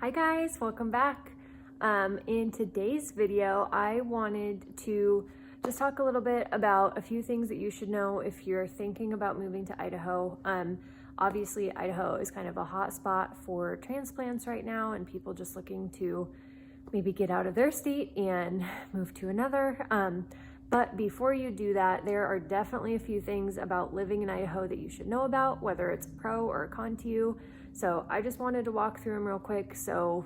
Hi guys, welcome back. In today's video, I wanted to just talk a little bit about a few things that you should know if you're thinking about moving to Idaho. Obviously, Idaho is kind of a hot spot for transplants right now and people just looking to maybe get out of their state and move to another. But before you do that, there are definitely a few things about living in Idaho that you should know about, whether it's a pro or a con to you. So I just wanted to walk through them real quick so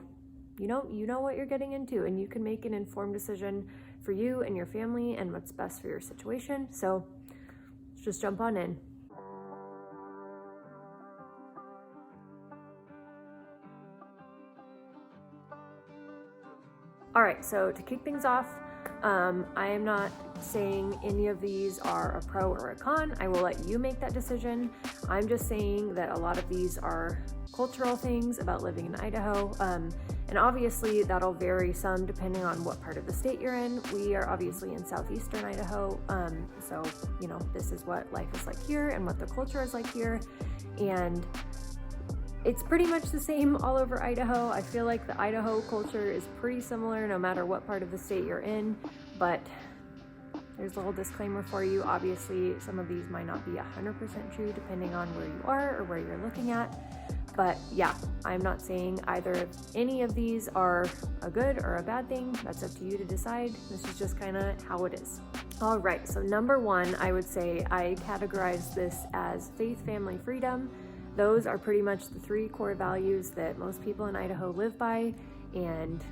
you know what you're getting into and you can make an informed decision for you and your family and what's best for your situation. So let's just jump on in. All right, so to kick things off, I am not saying any of these are a pro or a con. I will let you make that decision. I'm just saying that a lot of these are cultural things about living in Idaho. And obviously that'll vary some depending on what part of the state you're in. We are obviously in southeastern Idaho. So, this is what life is like here and what the culture is like here. And it's pretty much the same all over Idaho. I feel like the Idaho culture is pretty similar no matter what part of the state you're in, but there's a little disclaimer for you. Obviously, some of these might not be 100% true depending on where you are or where you're looking at. But yeah, I'm not saying either of any of these are a good or a bad thing. That's up to you to decide. This is just kind of how it is. All right, so number one, I would say I categorize this as faith, family, freedom. Those are pretty much the three core values that most people in Idaho live by, and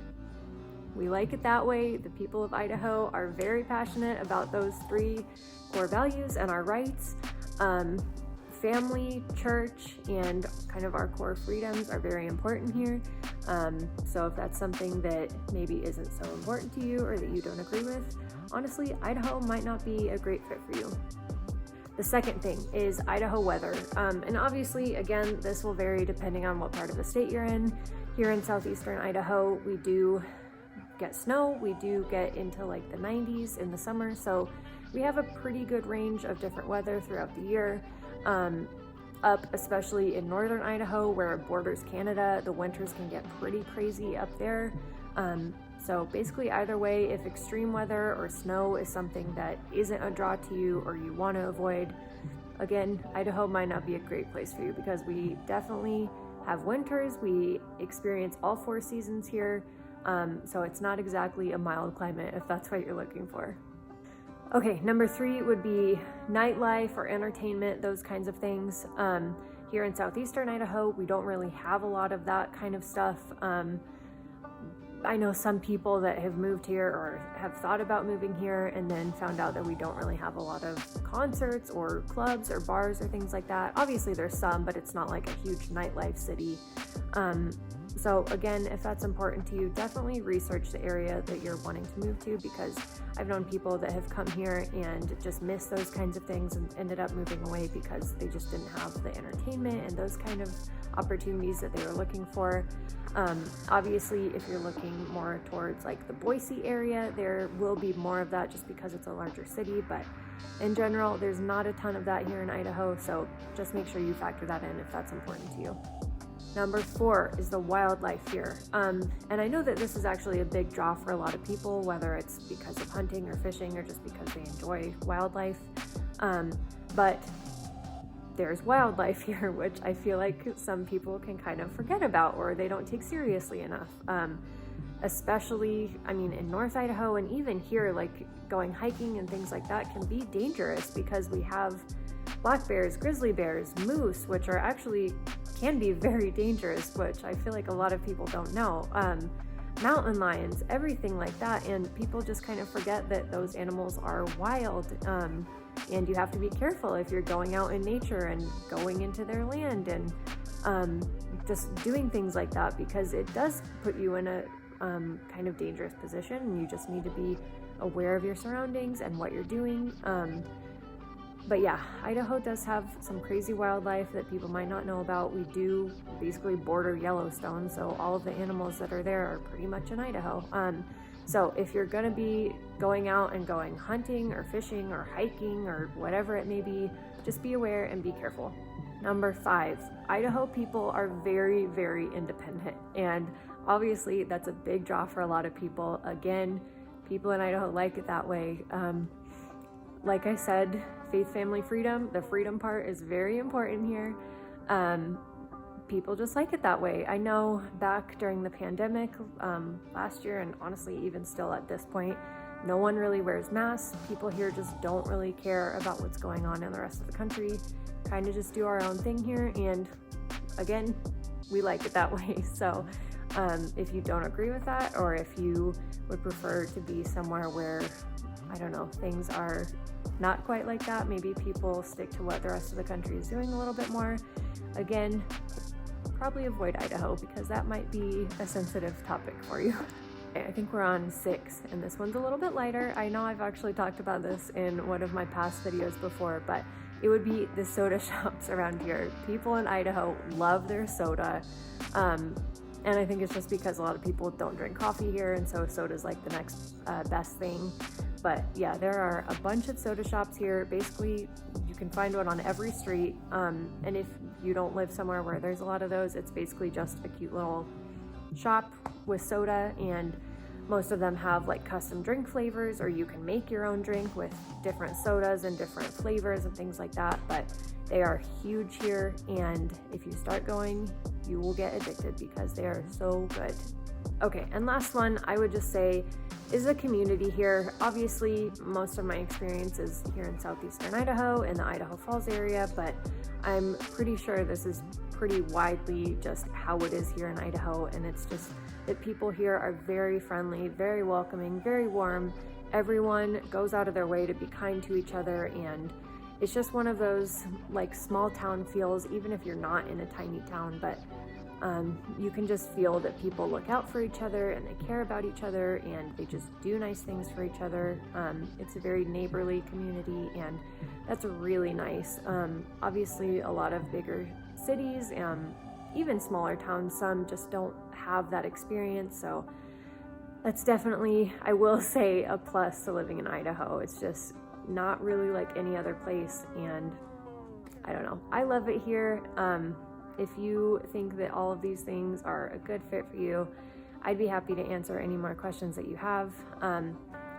we like it that way. The people of Idaho are very passionate about those three core values and our rights. Family, church, and kind of our core freedoms are very important here. So if that's something that maybe isn't so important to you or that you don't agree with, honestly, Idaho might not be a great fit for you. The second thing is Idaho weather. And obviously, again, this will vary depending on what part of the state you're in. Here in southeastern Idaho, we do get snow. We do get into like the 90s in the summer. So we have a pretty good range of different weather throughout the year. Up especially in northern Idaho where it borders Canada, the winters can get pretty crazy up there. So basically either way, if extreme weather or snow is something that isn't a draw to you or you want to avoid, again, Idaho might not be a great place for you because we definitely have winters. We experience all four seasons here. So it's not exactly a mild climate if that's what you're looking for. Okay, number three would be nightlife or entertainment, those kinds of things. Here in southeastern Idaho, we don't really have a lot of that kind of stuff. I know some people that have moved here or have thought about moving here and then found out that we don't really have a lot of concerts or clubs or bars or things like that. Obviously there's some, but it's not like a huge nightlife city. So again, if that's important to you, definitely research the area that you're wanting to move to, because I've known people that have come here and just missed those kinds of things and ended up moving away because they just didn't have the entertainment and those kind of opportunities that they were looking for. Obviously, if you're looking more towards like the Boise area, there will be more of that just because it's a larger city, but in general, there's not a ton of that here in Idaho, so just make sure you factor that in if that's important to you. Number four is the wildlife here. And I know that this is actually a big draw for a lot of people, whether it's because of hunting or fishing or just because they enjoy wildlife. But there's wildlife here, which I feel like some people can kind of forget about or they don't take seriously enough. Especially, in North Idaho and even here, like going hiking and things like that can be dangerous because we have black bears, grizzly bears, moose, which are actually can be very dangerous, which I feel like a lot of people don't know. Mountain lions, everything like that, and people just kind of forget that those animals are wild, and you have to be careful if you're going out in nature and going into their land and just doing things like that, because it does put you in a kind of dangerous position, and you just need to be aware of your surroundings and what you're doing. But yeah, Idaho does have some crazy wildlife that people might not know about. We do basically border Yellowstone, so all of the animals that are there are pretty much in Idaho. So if you're gonna be going out and going hunting or fishing or hiking or whatever it may be, just be aware and be careful. Number 5, Idaho people are very, very independent. And obviously that's a big draw for a lot of people. Again, people in Idaho like it that way. Like I said, faith, family, freedom, the freedom part is very important here. People just like it that way. I know back during the pandemic last year, and honestly even still at this point, no one really wears masks. People here just don't really care about what's going on in the rest of the country. Kind of just do our own thing here, and again, we like it that way. So if you don't agree with that, or if you would prefer to be somewhere where, I don't know, things are not quite like that, maybe people stick to what the rest of the country is doing a little bit more, again, probably avoid Idaho, because that might be a sensitive topic for you. I think we're on 6, and this one's a little bit lighter. I know I've actually talked about this in one of my past videos before, but it would be the soda shops around here. People in Idaho love their soda, and I think it's just because a lot of people don't drink coffee here, and so soda's like the next best thing. But yeah, there are a bunch of soda shops here. Basically, you can find one on every street, and if you don't live somewhere where there's a lot of those, it's basically just a cute little shop with soda, and most of them have like custom drink flavors, or you can make your own drink with different sodas and different flavors and things like that. But they are huge here, and if you start going, you will get addicted because they are so good. Okay, and last one I would just say is the community here. Obviously, most of my experience is here in southeastern Idaho, in the Idaho Falls area, but I'm pretty sure this is pretty widely just how it is here in Idaho, and it's just that people here are very friendly, very welcoming, very warm. Everyone goes out of their way to be kind to each other, and it's just one of those like small town feels, even if you're not in a tiny town, but you can just feel that people look out for each other, and they care about each other, and they just do nice things for each other. It's a very neighborly community, and that's really nice. Obviously, a lot of bigger cities, even smaller towns, some just don't have that experience, so that's definitely, I will say, a plus to living in Idaho. It's just not really like any other place, and I don't know, I love it here. If you think that all of these things are a good fit for you, I'd be happy to answer any more questions that you have.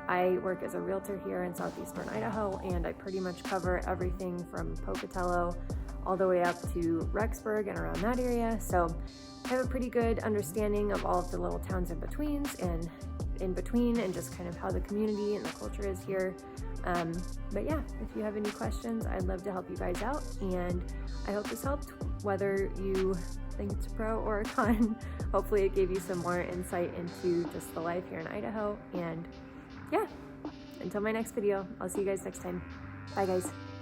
I work as a realtor here in southeastern Idaho, and I pretty much cover everything from Pocatello all the way up to Rexburg and around that area. So I have a pretty good understanding of all of the little towns in between, and just kind of how the community and the culture is here. But yeah, if you have any questions, I'd love to help you guys out, and I hope this helped, whether you think it's a pro or a con. Hopefully it gave you some more insight into just the life here in Idaho, and yeah, until my next video, I'll see you guys next time. Bye guys.